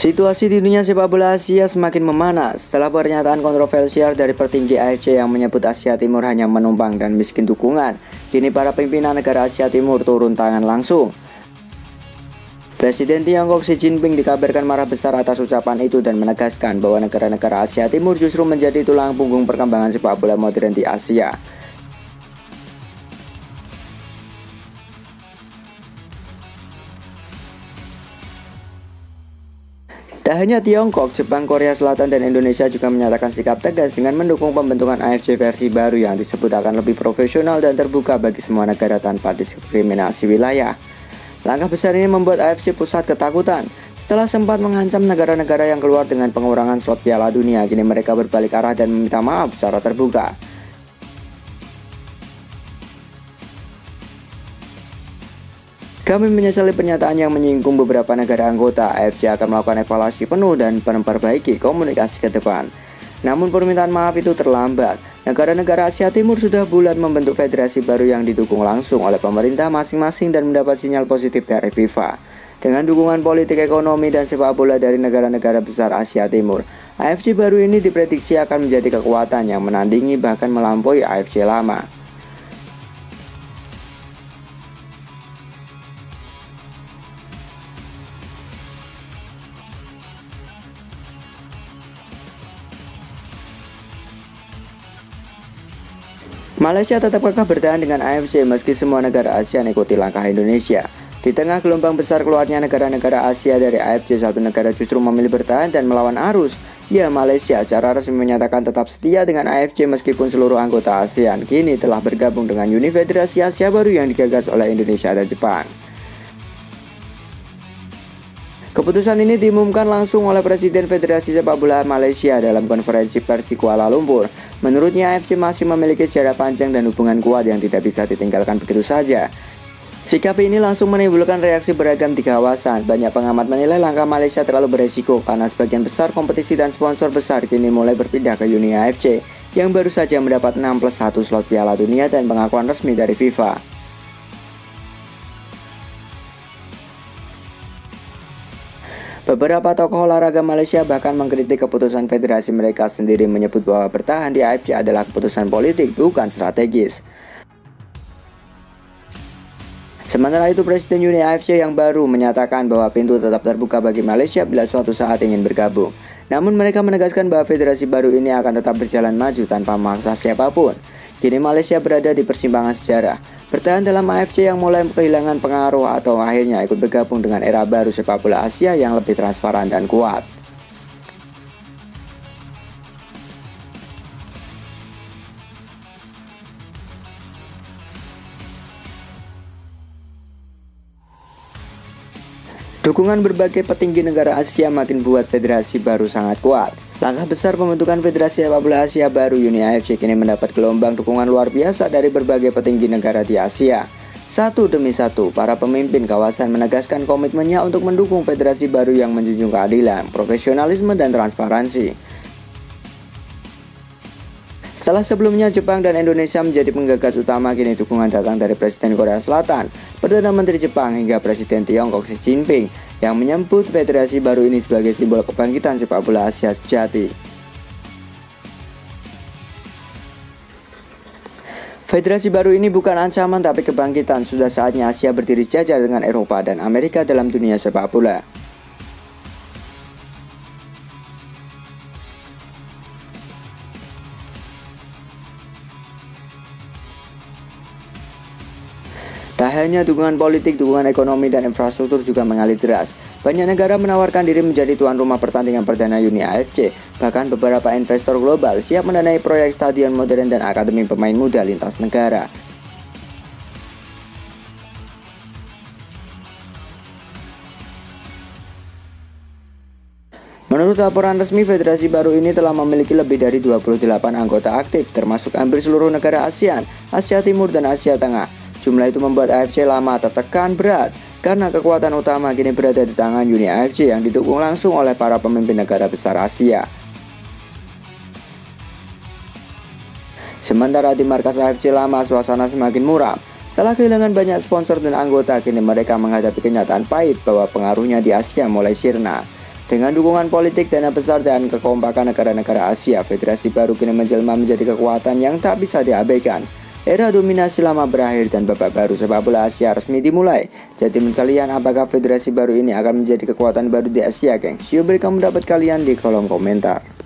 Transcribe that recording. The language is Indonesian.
Situasi di dunia sepak bola Asia semakin memanas setelah pernyataan kontroversial dari petinggi AFC yang menyebut Asia Timur hanya menumpang dan miskin dukungan. Kini para pimpinan negara Asia Timur turun tangan langsung. Presiden Tiongkok Xi Jinping dikabarkan marah besar atas ucapan itu dan menegaskan bahwa negara-negara Asia Timur justru menjadi tulang punggung perkembangan sepak bola modern di Asia. Tak hanya Tiongkok, Jepang, Korea Selatan, dan Indonesia juga menyatakan sikap tegas dengan mendukung pembentukan AFC versi baru yang disebut akan lebih profesional dan terbuka bagi semua negara tanpa diskriminasi wilayah. Langkah besar ini membuat AFC Pusat ketakutan. Setelah sempat mengancam negara-negara yang keluar dengan pengurangan slot Piala Dunia, kini mereka berbalik arah dan meminta maaf secara terbuka. Kami menyesali pernyataan yang menyinggung beberapa negara anggota. AFC akan melakukan evaluasi penuh dan memperbaiki komunikasi ke depan. Namun permintaan maaf itu terlambat. Negara-negara Asia Timur sudah bulat membentuk federasi baru yang didukung langsung oleh pemerintah masing-masing dan mendapat sinyal positif dari FIFA. Dengan dukungan politik, ekonomi, dan sepak bola dari negara-negara besar Asia Timur, AFC baru ini diprediksi akan menjadi kekuatan yang menandingi bahkan melampaui AFC lama. Malaysia tetap kekeh bertahan dengan AFC meski semua negara Asia mengikuti langkah Indonesia. Di tengah gelombang besar keluarnya negara-negara Asia dari AFC, satu negara justru memilih bertahan dan melawan arus. Ya, Malaysia secara resmi menyatakan tetap setia dengan AFC meskipun seluruh anggota ASEAN kini telah bergabung dengan Uni Federasi Asia baru yang digagas oleh Indonesia dan Jepang. Keputusan ini diumumkan langsung oleh Presiden Federasi Sepak Bola Malaysia dalam konferensi pers di Kuala Lumpur. Menurutnya, AFC masih memiliki sejarah panjang dan hubungan kuat yang tidak bisa ditinggalkan begitu saja. Sikap ini langsung menimbulkan reaksi beragam di kawasan. Banyak pengamat menilai langkah Malaysia terlalu beresiko karena sebagian besar kompetisi dan sponsor besar kini mulai berpindah ke Uni AFC yang baru saja mendapat 6+1 slot Piala Dunia dan pengakuan resmi dari FIFA. Beberapa tokoh olahraga Malaysia bahkan mengkritik keputusan federasi mereka sendiri, menyebut bahwa bertahan di AFC adalah keputusan politik, bukan strategis. Sementara itu, Presiden Uni AFC yang baru menyatakan bahwa pintu tetap terbuka bagi Malaysia bila suatu saat ingin bergabung. Namun mereka menegaskan bahwa federasi baru ini akan tetap berjalan maju tanpa memaksa siapapun. Kini Malaysia berada di persimpangan sejarah, bertahan dalam AFC yang mulai kehilangan pengaruh atau akhirnya ikut bergabung dengan era baru sepak bola Asia yang lebih transparan dan kuat. Dukungan berbagai petinggi negara Asia makin buat federasi baru sangat kuat. Langkah besar pembentukan Federasi Sepak Bola Asia baru Uni AFC kini mendapat gelombang dukungan luar biasa dari berbagai petinggi negara di Asia. Satu demi satu, para pemimpin kawasan menegaskan komitmennya untuk mendukung federasi baru yang menjunjung keadilan, profesionalisme, dan transparansi. Setelah sebelumnya Jepang dan Indonesia menjadi penggagas utama, kini dukungan datang dari Presiden Korea Selatan, Perdana Menteri Jepang, hingga Presiden Tiongkok Xi Jinping yang menyebut federasi baru ini sebagai simbol kebangkitan sepak bola Asia sejati. Federasi baru ini bukan ancaman tapi kebangkitan. Sudah saatnya Asia berdiri sejajar dengan Eropa dan Amerika dalam dunia sepak bola. Tak hanya dukungan politik, dukungan ekonomi dan infrastruktur juga mengalir deras. Banyak negara menawarkan diri menjadi tuan rumah pertandingan perdana Uni AFC. Bahkan beberapa investor global siap mendanai proyek stadion modern dan akademi pemain muda lintas negara. Menurut laporan resmi, federasi baru ini telah memiliki lebih dari 28 anggota aktif, termasuk hampir seluruh negara ASEAN, Asia Timur, dan Asia Tengah. Jumlah itu membuat AFC lama tertekan berat karena kekuatan utama kini berada di tangan Uni AFC yang didukung langsung oleh para pemimpin negara besar Asia. Sementara di markas AFC lama, suasana semakin muram. Setelah kehilangan banyak sponsor dan anggota, kini mereka menghadapi kenyataan pahit bahwa pengaruhnya di Asia mulai sirna. Dengan dukungan politik, dana besar, dan kekompakan negara-negara Asia, federasi baru kini menjelma menjadi kekuatan yang tak bisa diabaikan. Era dominasi lama berakhir dan babak baru sepak bola Asia resmi dimulai. Jadi menurut kalian, apakah federasi baru ini akan menjadi kekuatan baru di Asia, gengs? Yuk berikan pendapat kalian di kolom komentar.